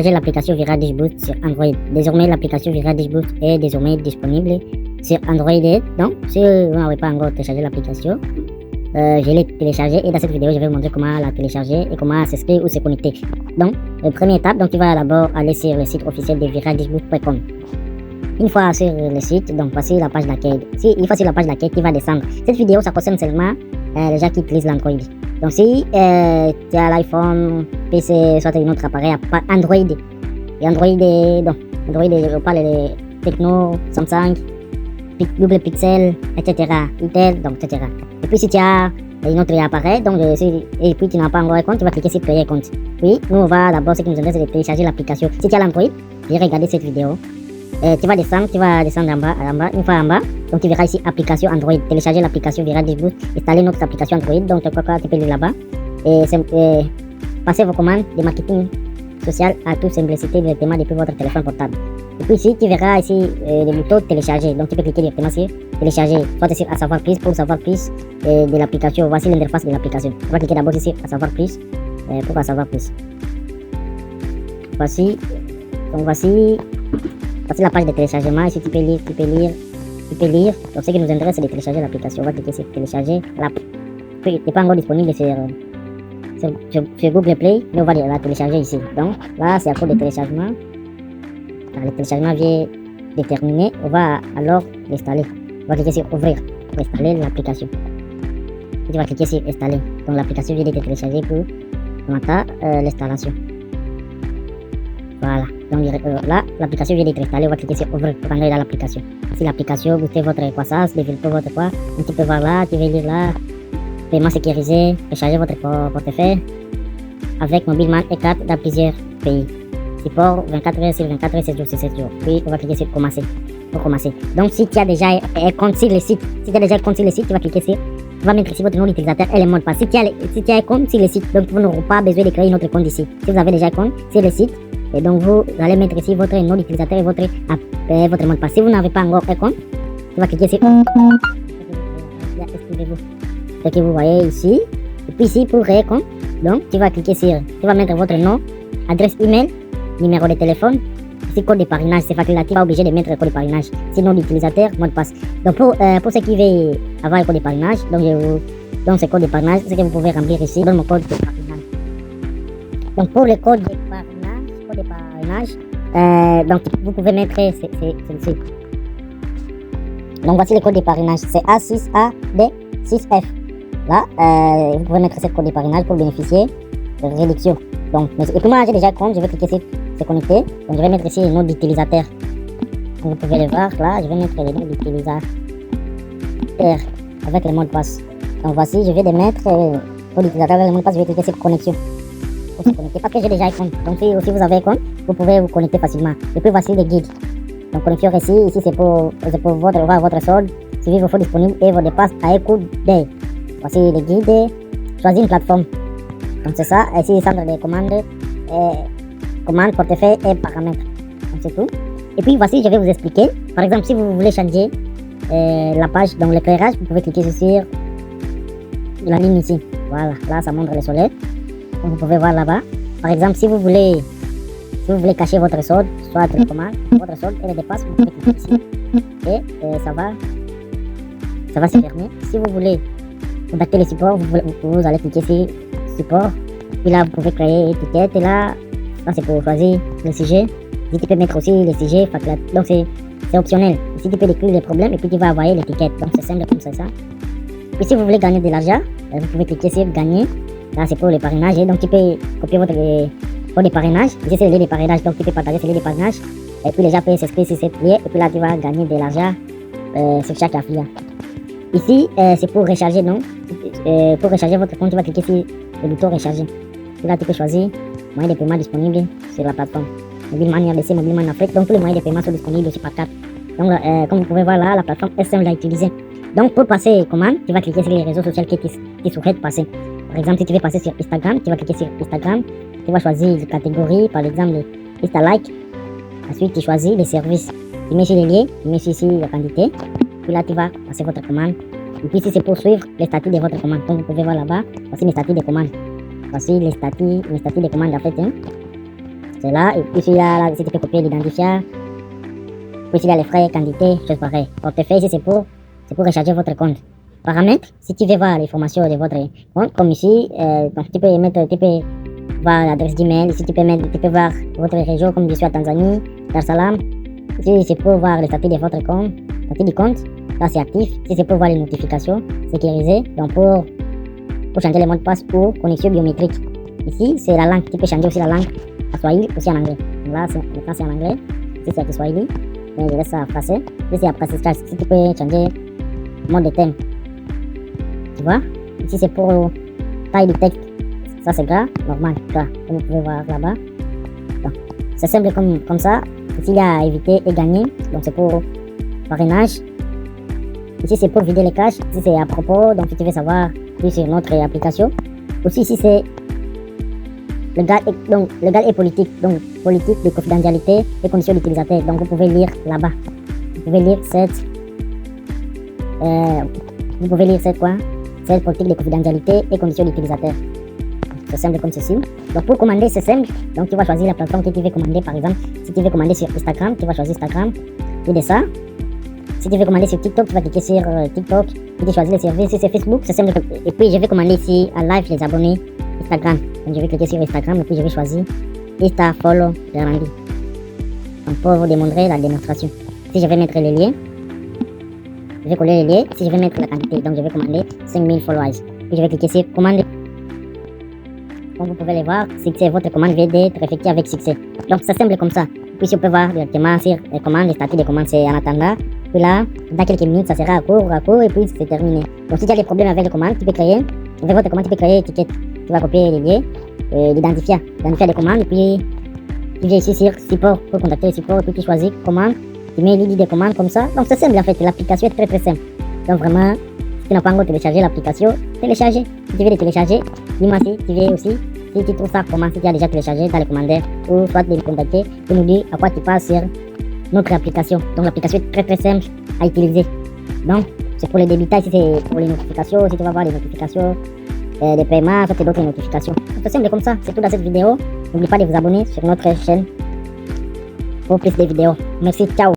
télécharger l'application Vira Dish Boost sur Android. Désormais, l'application Vira Dish Boost est désormais disponible sur Android. Donc, si vous n'avez pas encore téléchargé l'application, je l'ai téléchargée et dans cette vidéo, je vais vous montrer comment la télécharger et comment s'inscrire ou se connecter. Donc, première étape, donc tu vas d'abord aller sur le site officiel de viradishboost.com. Une fois sur le site, donc voici la page d'accueil. Une fois sur la page d'accueil, tu vas descendre. Cette vidéo, ça concerne seulement les gens qui utilisent l'Android. Donc si tu as l'iPhone, PC, soit un autre appareil, Android, et Android, donc Android, je parle de Techno, Samsung, Google Pixel, etc. Intel, donc etc. Et puis si tu as un autre appareil, donc et puis tu n'as pas encore un compte, tu vas cliquer sur créer compte. Puis nous on va d'abord, ce qui nous intéresse, c'est de télécharger l'application. Si tu as l'Android, viens regarder cette vidéo. Tu vas descendre en bas, une fois en bas, donc tu verras ici application Android, télécharger l'application Vira Dish Boost, installer notre application Android, donc tu peux lire là-bas, et passer vos commandes de marketing social à toute simplicité directement depuis votre téléphone portable. Et puis ici, tu verras ici le bouton télécharger, donc tu peux cliquer directement sur télécharger, soit sur à savoir plus pour savoir plus de l'application. Voici l'interface de l'application. Tu vas cliquer d'abord ici à savoir plus pour en savoir plus. Voici la page de téléchargement. Ici tu peux lire. Donc ce qui nous intéresse, c'est de télécharger l'application. On va cliquer sur télécharger l'app. Elle n'est pas encore disponible sur Google Play, mais on va la télécharger ici. Donc là, c'est à cause de téléchargement. Le téléchargement vient de terminer. On va alors l'installer. On va cliquer sur ouvrir pour installer l'application. Tu vas cliquer sur installer. Donc l'application vient d'être téléchargée pour commencer l'installation. Voilà, donc là, l'application vient d'être installée, on va cliquer sur ouvrir pour entrer dans l'application. Si l'application booste votre croissance, développe votre quoi, un petit peu voir là, tu vas lire là, paiement sécurisé, recharger votre portefeuille avec MobileMan et carte dans plusieurs pays. Support 24 heures sur 24 heures, 7 jours sur 7 jours. Puis on va cliquer sur commencer, pour commencer. Donc si tu as déjà un compte sur le site, tu vas cliquer sur, tu vas mettre ici votre nom d'utilisateur et le mot de passe. Si tu as un compte sur le site, donc vous n'aurez pas besoin de créer un autre compte ici. Si vous avez déjà un compte sur le site, et donc vous allez mettre ici votre nom d'utilisateur et votre mot de passe. Si vous n'avez pas encore un compte, tu vas cliquer sur inscrivez-vous. Ce que vous voyez ici. Et puis ici pour créer compte, donc tu vas cliquer sur, tu vas mettre votre nom, adresse email, numéro de téléphone, ici code de parrainage, c'est facultatif, pas obligé de mettre le code de parrainage. Sinon d'utilisateur, mot de passe. Donc pour ceux qui veulent avoir le code de parrainage, donc je vous donne ce code de parrainage, ce que vous pouvez remplir ici, donne mon code de parrainage. Donc pour le code de parrainage, donc vous pouvez mettre celui-ci. Donc voici le code de parrainage, c'est A6AD6F. Là, vous pouvez mettre ce code de parrainage pour bénéficier de réduction. Donc, et puis moi j'ai déjà un compte, je vais cliquer sur se connecter. Donc je vais mettre ici le nom d'utilisateur. Vous pouvez le voir là, je vais mettre le nom d'utilisateur avec le mot de passe. Donc voici, je vais mettre le nom d'utilisateur avec le mot de passe, je vais cliquer sur connexion. Pour se connecter, parce que j'ai déjà un compte. Donc si vous avez un compte, vous pouvez vous connecter facilement. Et puis voici les guides. Donc connexion ici c'est pour voir votre solde, suivre vos fonds disponibles et vos dépenses à un coup d'œil. Voici les guides, choisir une plateforme. Donc c'est ça, ici centre des commandes, portefeuille et paramètres. Donc c'est tout. Et puis voici, je vais vous expliquer. Par exemple, si vous voulez changer la page, donc l'éclairage, vous pouvez cliquer sur la ligne ici. Voilà, là ça montre le soleil. Donc vous pouvez voir là-bas. Par exemple, si vous voulez cacher votre solde, soit votre commande, votre solde et les dépenses, vous pouvez cliquer ici. Et ça va se fermer. Si vous voulez contacter le support, vous allez cliquer sur support. Puis là, vous pouvez créer une étiquette. Et là c'est pour choisir le sujet. Ici, tu peux mettre aussi le sujet. Donc c'est optionnel. Ici, tu peux décrire les problèmes et puis tu vas envoyer l'étiquette. Donc c'est simple comme ça. Puis si vous voulez gagner de l'argent, vous pouvez cliquer sur gagner. Là, c'est pour le parrainage. Et donc, tu peux copier votre code de parrainage. Ici, c'est le lien de parrainage. Donc, tu peux partager ce lien de parrainage. Et puis, les gens peuvent s'inscrire sur cette lien. Et puis là, tu vas gagner de l'argent sur chaque affiliat. Ici, c'est pour recharger, non? Pour recharger votre compte, tu vas cliquer sur le bouton recharger. Puis là, tu peux choisir moyen de paiement disponible sur la plateforme. MobileMan RDC, MobileMan Afrique. Donc, tous les moyens de paiement sont disponibles sur Pacat. Donc, comme vous pouvez voir là, la plateforme est simple à utiliser. Donc, pour passer commande, tu vas cliquer sur les réseaux sociaux que tu souhaites passer. Par exemple, si tu veux passer sur Instagram, tu vas cliquer sur Instagram. Tu vas choisir une catégorie, par exemple, Insta-like. Ensuite, tu choisis les services. Tu mets ici les liens, tu mets ici la quantité. Puis là, tu vas passer votre commande. Et puis ici, c'est pour suivre les statuts de votre commande. Comme vous pouvez voir là-bas, voici les statuts de commande. Voici les statuts de commande en fait. c'est là. Et puis celui-là, si tu peux copier l'identifiant. Puis s'il y a les frais, quantité, chose pareille. Portefeuille, ici, c'est pour recharger votre compte. Paramètres, si tu veux voir l'information de votre compte, comme ici, donc tu peux voir l'adresse d'email. Ici, tu peux voir votre région, comme je suis à Tanzanie, Dar es Salaam. Ici, c'est pour voir le statut de votre compte, statut du compte. Là, c'est actif. Ici, c'est pour voir les notifications sécurisées. Donc, pour changer les mots de passe ou connexion biométrique. Ici, c'est la langue. Tu peux changer aussi la langue à Swahili, aussi en anglais. Là, c'est en anglais. Ici, c'est Swahili. Mais je laisse ça en français. Ici, c'est après si tu peux changer mode de thème. Tu vois? Ici, c'est pour taille du texte. Ça, c'est gras, normal, gras. Comme vous pouvez voir là-bas. C'est simple comme ça. Ici, il y a éviter et gagner. Donc, c'est pour parrainage. Ici, c'est pour vider les caches. Ici, c'est à propos. Donc, si tu veux savoir plus sur notre application. Aussi, ici, c'est légal et politique. Donc, politique de confidentialité et conditions d'utilisateur. Donc, vous pouvez lire là-bas. Vous pouvez lire cette politique de confidentialité et conditions d'utilisateur. C'est simple comme ceci. Donc, pour commander, c'est simple. Donc, tu vas choisir la plateforme que tu veux commander. Par exemple, si tu veux commander sur Instagram, tu vas choisir Instagram. Et de ça. Si tu veux commander sur TikTok, tu vas cliquer sur TikTok. Puis tu choisis le service. Si c'est Facebook, c'est simple. Et puis, je vais commander ici à live les abonnés Instagram. Donc, je vais cliquer sur Instagram et puis je vais choisir Insta Follow Garanti. Donc, pour vous démontrer la démonstration. Si je vais mettre les liens, je vais coller les liens. Si je vais mettre la quantité, donc je vais commander 5000 followers. Puis je vais cliquer sur commander. Comme vous pouvez le voir, succès, votre commande vient d'être effectuée avec succès. Donc c'est simple comme ça. Puis si on peut voir directement sur les commandes, les statuts de commande, c'est en attendant. Puis là, dans quelques minutes, ça sera à court, et puis c'est terminé. Donc si tu as des problèmes avec les commandes, tu peux créer, avec votre commande, tu peux créer étiquette. Tu vas copier les liens, l'identifiant des commandes, et puis tu viens ici sur support pour contacter le support, et puis tu choisis commande, tu mets l'ID des commandes comme ça. Donc c'est simple en fait, l'application est très simple. Donc vraiment, si tu n'as pas encore téléchargé l'application, téléchargez. Si tu veux les télécharger, dis-moi si tu veux aussi. Si tu trouves ça comment, si tu as déjà téléchargé dans les commentaires, ou soit de nous contacter pour nous dire à quoi tu passes sur notre application. Donc l'application est très simple à utiliser. Donc c'est pour les débitants, si c'est pour les notifications, si tu vas voir les notifications des paiements, c'est d'autres notifications. C'est simple comme ça, c'est tout dans cette vidéo. N'oubliez pas de vous abonner sur notre chaîne pour plus de vidéos. Merci, ciao.